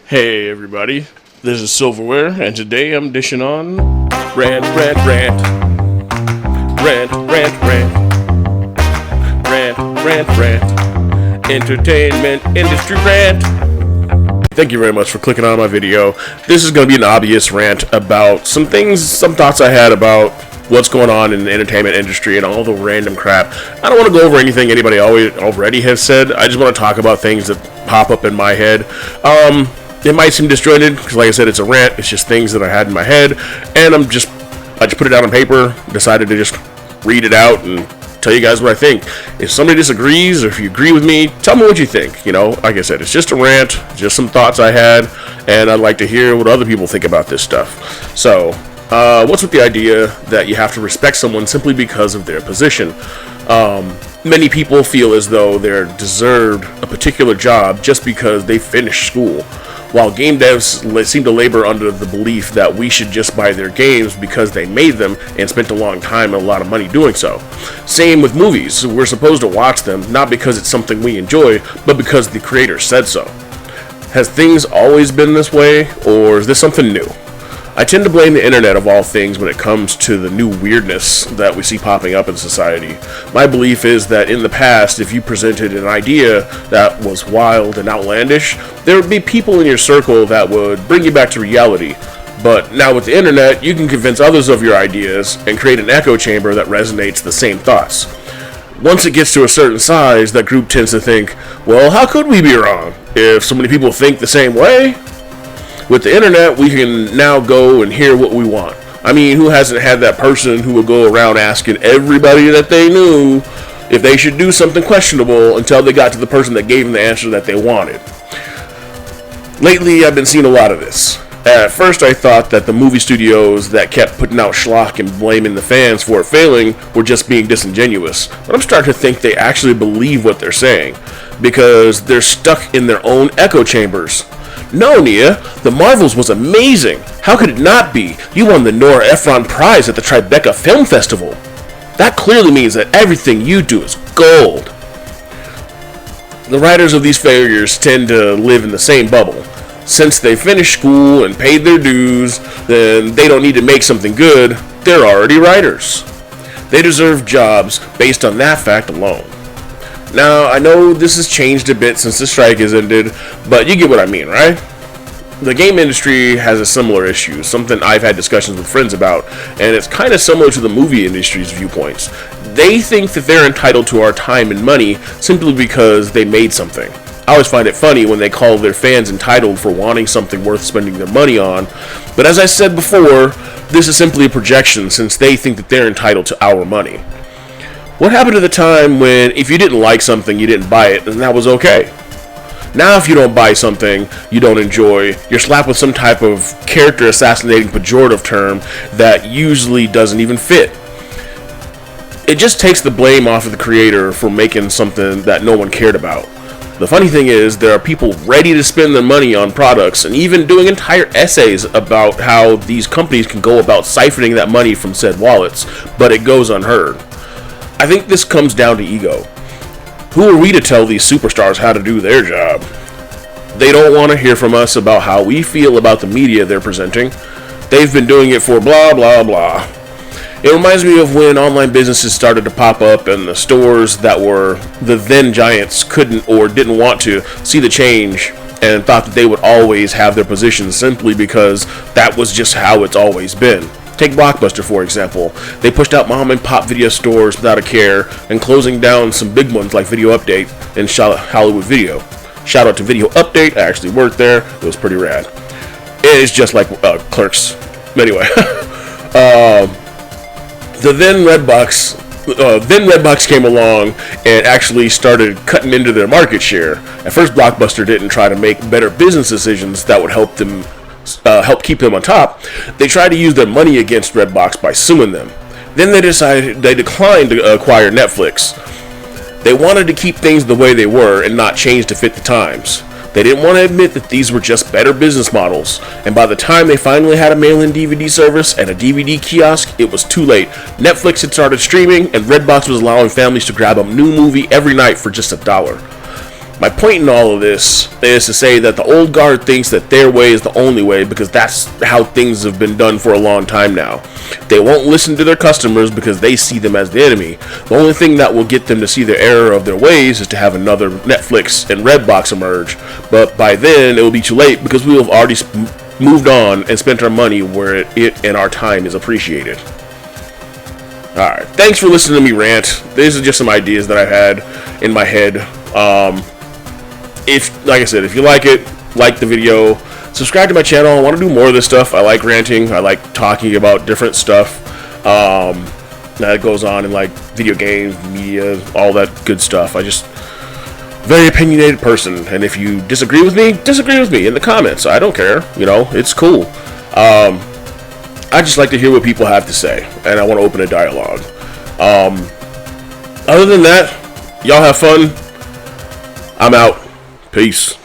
Hey everybody, this is Silverware, and today I'm dishing on rant, rant, rant, rant, rant, rant, rant, rant, rant, entertainment industry rant. Thank you very much for clicking on my video. This is going to be an obvious rant about some thoughts I had about what's going on in the entertainment industry and all the random crap. I don't want to go over anything anybody already has said. I just want to talk about things that pop up in my head. It might seem disjointed, because like I said, it's a rant. It's just things that I had in my head, and I just put it down on paper, decided to just read it out and tell you guys what I think. If somebody disagrees, or if you agree with me, tell me what you think. You know, like I said, it's just a rant, just some thoughts I had, and I'd like to hear what other people think about this stuff. So, what's with the idea that you have to respect someone simply because of their position? Many people feel as though they're deserved a particular job just because they finished school, while game devs seem to labor under the belief that we should just buy their games because they made them and spent a long time and a lot of money doing so. Same with movies. We're supposed to watch them not because it's something we enjoy, but because the creator said so. Has things always been this way, or is this something new? I tend to blame the internet of all things when it comes to the new weirdness that we see popping up in society. My belief is that in the past, if you presented an idea that was wild and outlandish, there would be people in your circle that would bring you back to reality. But now with the internet, you can convince others of your ideas and create an echo chamber that resonates the same thoughts. Once it gets to a certain size, that group tends to think, well, how could we be wrong if so many people think the same way? With the internet, we can now go and hear what we want. I mean, who hasn't had that person who would go around asking everybody that they knew if they should do something questionable until they got to the person that gave them the answer that they wanted? Lately, I've been seeing a lot of this. At first, I thought that the movie studios that kept putting out schlock and blaming the fans for it failing were just being disingenuous. But I'm starting to think they actually believe what they're saying, because they're stuck in their own echo chambers. No, Nia, The Marvels was amazing. How could it not be? You won the Nora Ephron Prize at the Tribeca Film Festival. That clearly means that everything you do is gold. The writers of these failures tend to live in the same bubble. Since they finished school and paid their dues, then they don't need to make something good. They're already writers. They deserve jobs based on that fact alone. Now, I know this has changed a bit since the strike has ended, but you get what I mean, right? The game industry has a similar issue, something I've had discussions with friends about, and it's kind of similar to the movie industry's viewpoints. They think that they're entitled to our time and money simply because they made something. I always find it funny when they call their fans entitled for wanting something worth spending their money on, but as I said before, this is simply a projection since they think that they're entitled to our money. What happened to the time when if you didn't like something, you didn't buy it, and that was okay? Now if you don't buy something you don't enjoy, you're slapped with some type of character assassinating pejorative term that usually doesn't even fit. It just takes the blame off of the creator for making something that no one cared about. The funny thing is, there are people ready to spend their money on products and even doing entire essays about how these companies can go about siphoning that money from said wallets, but it goes unheard. I think this comes down to ego. Who are we to tell these superstars how to do their job? They don't want to hear from us about how we feel about the media they're presenting. They've been doing it for blah blah blah. It reminds me of when online businesses started to pop up and the stores that were the then giants couldn't or didn't want to see the change and thought that they would always have their positions simply because that was just how it's always been. Take Blockbuster, for example. They pushed out mom and pop video stores without a care and closing down some big ones like Video Update and Hollywood Video. Shout out to Video Update. I actually worked there. It was pretty rad. It's just like Clerks. Anyway. Then Redbox came along and actually started cutting into their market share. At first, Blockbuster didn't try to make better business decisions that would help keep them on top. They tried to use their money against Redbox by suing them. Then they declined to acquire Netflix. They wanted to keep things the way they were and not change to fit the times. They didn't want to admit that these were just better business models, and by the time they finally had a mail-in DVD service and a DVD kiosk, it was too late. Netflix had started streaming, and Redbox was allowing families to grab a new movie every night for just $1. My point in all of this is to say that the old guard thinks that their way is the only way because that's how things have been done for a long time now. They won't listen to their customers because they see them as the enemy. The only thing that will get them to see the error of their ways is to have another Netflix and Redbox emerge. But by then, it will be too late because we will have already moved on and spent our money where it and our time is appreciated. Alright, thanks for listening to me rant. These are just some ideas that I've had in my head. Like I said, if you like it, like the video, subscribe to my channel. I want to do more of this stuff. I like ranting. I like talking about different stuff that goes on in like video games, media, all that good stuff. I just very opinionated person, and if you disagree with me in the comments. I don't care. You know, it's cool. I just like to hear what people have to say, and I want to open a dialogue. Other than that, y'all have fun. I'm out. Peace.